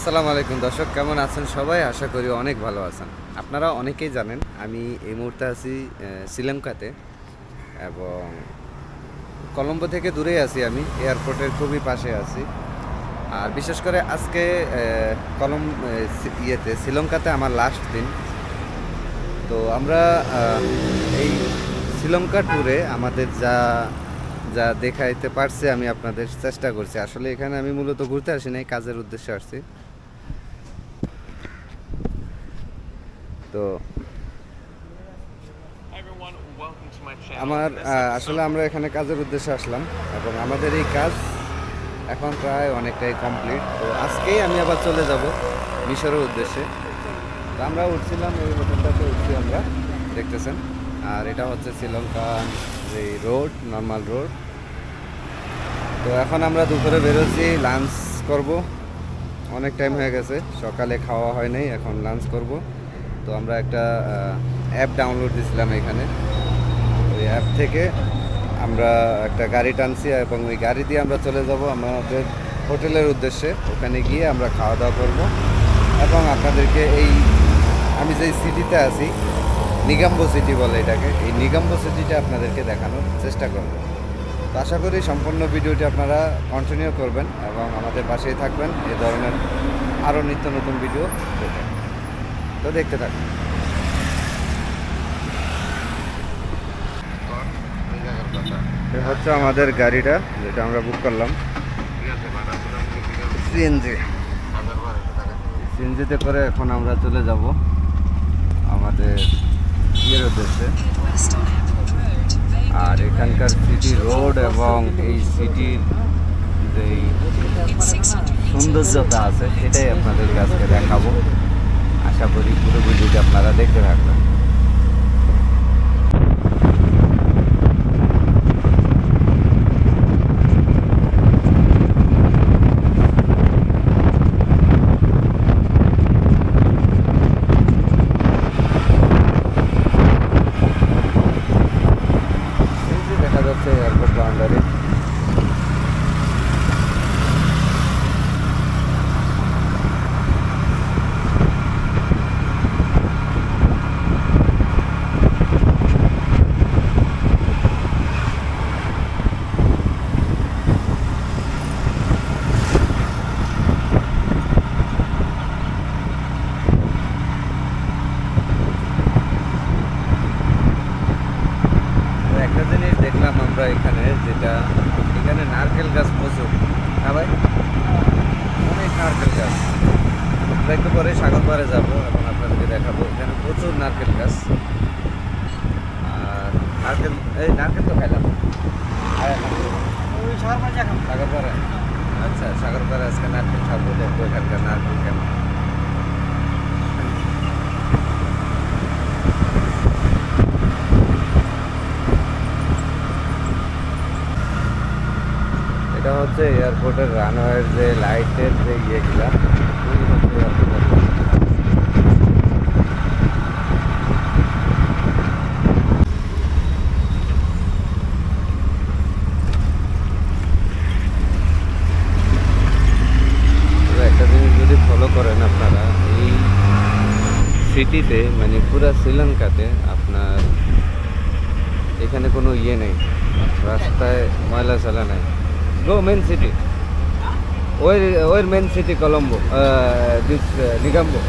আসসালামু আলাইকুম দর্শক, কেমন আছেন সবাই? আশা করি অনেক ভালো আছেন। আপনারা অনেকেই জানেন আমি এই মুহূর্তে আছি শ্রীলঙ্কাতে, এবং কলম্বো থেকে দূরে আছি। আমি এয়ারপোর্টের খুবই পাশে আছি। আর বিশেষ করে আজকে শ্রীলঙ্কাতে আমার লাস্ট দিন। তো আমরা এই শ্রীলঙ্কা ট্যুরে আমাদের যা যা দেখাইতে পারছি আমি আপনাদের চেষ্টা করছি। আসলে এখানে আমি মূলত ঘুরতে আসি নাই, কাজের উদ্দেশ্যে আসছি। তো আসলে আমরা এখানে কাজের উদ্দেশ্যে আসলাম, এবং আমাদের এই কাজ এখন প্রায় অনেকটাই কমপ্লিট। তো আজকেই আমি আবার চলে যাব মিশরের উদ্দেশ্যে। তো আমরা উঠছিলাম, এই হোটেলটাতে উঠছি আমরা, দেখতেছেন। আর এটা হচ্ছে শ্রীলঙ্কান যে রোড, নর্মাল রোড। তো এখন আমরা দুপুরে বেরোচ্ছি, লাঞ্চ করব। অনেক টাইম হয়ে গেছে, সকালে খাওয়া হয় নাই, এখন লাঞ্চ করব। তো আমরা একটা অ্যাপ ডাউনলোড দিয়েছিলাম এখানে। ওই অ্যাপ থেকে আমরা একটা গাড়ি টানছি, এবং ওই গাড়ি দিয়ে আমরা চলে যাব আমাদের হোটেলের উদ্দেশ্যে। ওখানে গিয়ে আমরা খাওয়া দাওয়া করব, এবং আপনাদেরকে আমি যেই সিটিতে আছি, নিগাম্বো সিটি বলে এটাকে, এই নিগাম্বো সিটিটা আপনাদেরকে দেখানোর চেষ্টা করব। তো আশা করি সম্পূর্ণ ভিডিওটি আপনারা কন্টিনিউ করবেন এবং আমাদের পাশেই থাকবেন এই ধরনের আরও নিত্য নতুন ভিডিও পেতে। তো দেখতে থাকুন। হচ্ছে আমাদের গাড়িটা, যেটা আমরা বুক করলাম, সিএনজিতে করে এখন আমরা চলে যাব আমাদের ইয়ের উদ্দেশ্যে। আর এখানকার সিটি রোড এবং এই সিটির যে সৌন্দর্যতা আছে সেটাই আপনাদেরকে আজকে দেখাবো। আশা করি পুরো ভিডিওটি আপনারা দেখতে থাকবেন। আমরা এখানে নারকেল গাছ প্রচুর। হ্যাঁ ভাই, অনেক নারকেল গাছ। আমরা একটু পরে সাগরপাড়ে যাবো এবং আপনাদেরকে দেখাবো। এখানে প্রচুর নারকেল গাছ। আর নারকেল তো খাইলাম সাগরপাড়ে। আচ্ছা, সাগরপাড়ে আজকে নারকেল খাবো, দেখবো এখানকার নারকেল কেমন। এটা হচ্ছে এয়ারপোর্টের রানওয়ের যে লাইটের যে ইয়েগুলা, একটা জিনিস যদি ফলো করেন আপনারা, এই সিটিতে মানে পুরো শ্রীলঙ্কাতে আপনার এখানে কোনো ইয়ে নেই, রাস্তায় ময়লা চলা নেই। Go main city. Where main city Colombo? This Nigambo.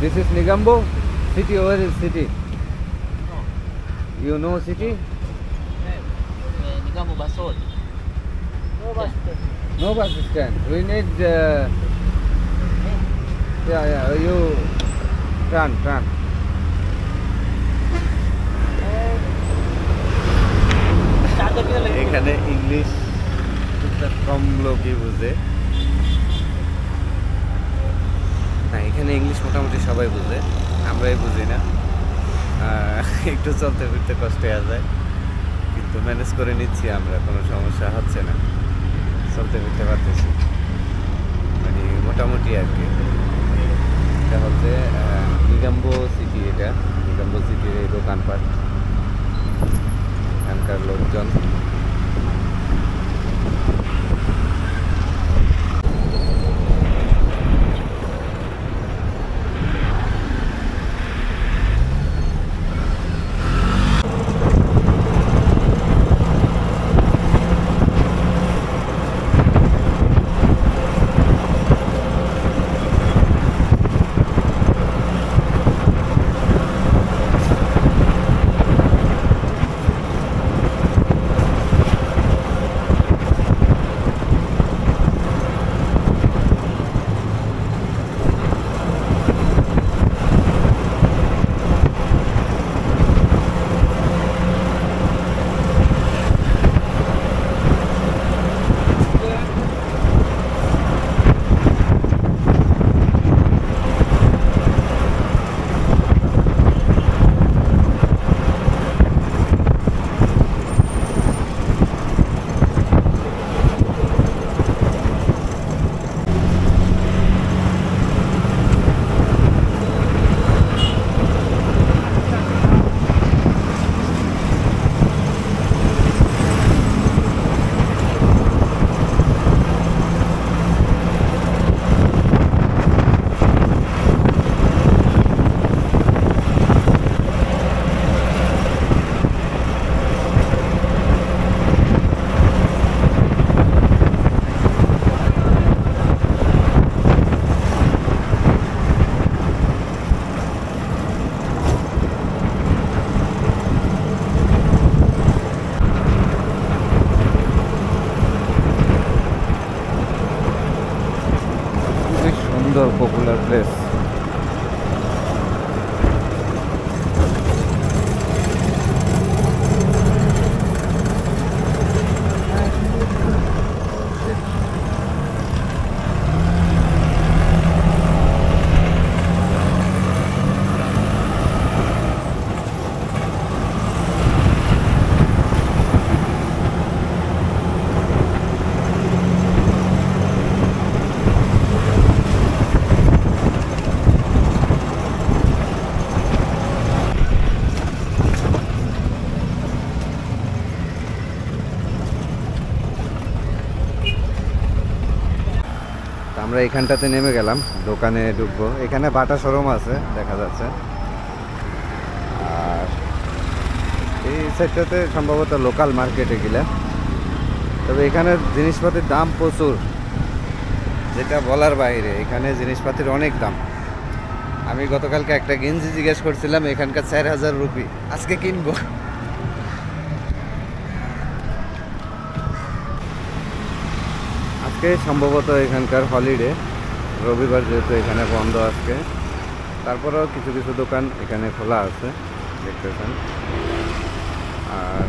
This is Nigambo city. Where is city? You know city? Nigambo Basol. No bus stand. We need. Yeah. You turn. এখানে ইংলিশ কম লোকই বুঝে না, এখানে ইংলিশ মোটামুটি সবাই বুঝে, আমরাই বুঝি না। একটু চলতে ফিরতে কষ্ট হয়ে যায়, কিন্তু ম্যানেজ করে নিচ্ছি আমরা, কোনো সমস্যা হচ্ছে না, চলতে ফিরতে পারতেছি মানে মোটামুটি আর কি। এটা হচ্ছে নিগাম্বো সিটি। এটা নিগাম্বো সিটির এই দোকানপাট, এখানকার লোকজন। সুন্দর পপুলার প্লেস। আমরা এখানটাতে নেমে গেলাম, দোকানে ঢুকবো। এখানে বাটা শোরুম আছে দেখা যাচ্ছে, আর এই সাইডটাতে সম্ভবত লোকাল মার্কেটে গেলে। তবে এখানে জিনিসপাতির দাম প্রচুর, যেটা বলার বাইরে। এখানে জিনিসপাতির অনেক দাম। আমি গতকালকে একটা গেঞ্জি জিজ্ঞেস করছিলাম, এখানকার 4000 রুপি। আজকে কিনবো। আজকে সম্ভবত এখানকার হলিডে, রবিবার যেহেতু এখানে বন্ধ আজকে। তারপরেও কিছু কিছু দোকান এখানে খোলা আছে দেখতেছেন। আর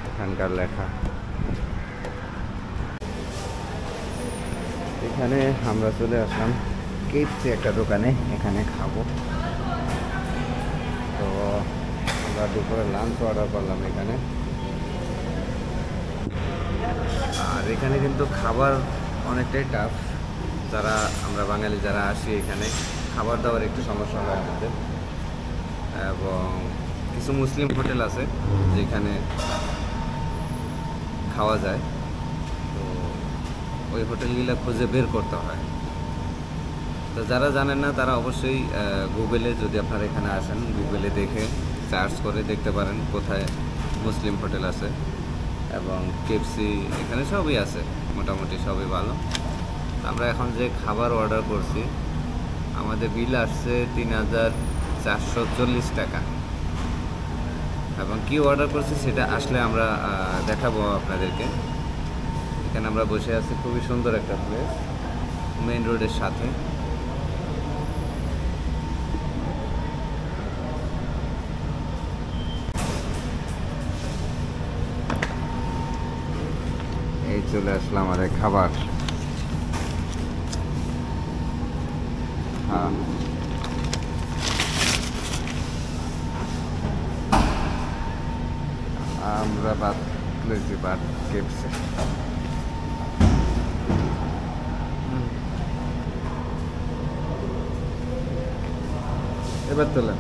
এখানকার লেখা, এখানে আমরা চলে আসলাম কেএফসি একটা দোকানে, এখানে খাবো। তো আমরা দুপুরে লাঞ্চ অর্ডার করলাম এখানে। আর এখানে কিন্তু খাবার অনেকটাই টাফ। যারা আমরা বাঙালি যারা আসি এখানে, খাবার দাবার একটু সমস্যা হয় আমাদের। এবং কিছু মুসলিম হোটেল আছে যেখানে খাওয়া যায়, তো ওই হোটেলগুলো খুঁজে বের করতে হয়। তো যারা জানেন না তারা অবশ্যই গুগলে, যদি আপনারা এখানে আসেন, গুগলে দেখে সার্চ করে দেখতে পারেন কোথায় মুসলিম হোটেল আছে। এবং কেএফসি এখানে সবই আছে, মোটামুটি সবই ভালো। আমরা এখন যে খাবার অর্ডার করছি, আমাদের বিল আসছে 3440 টাকা। এবং কি অর্ডার করছি সেটা আসলে আমরা দেখাবো আপনাদেরকে। এখানে আমরা বসে আছি, খুবই সুন্দর একটা প্লেস, মেইন রোডের সাথে। এই চলে আসলাম আমাদের খাবার। হ্যাঁ, আমরা ভাত লইছি, ভাত কেএফসি। এবার তোলেন।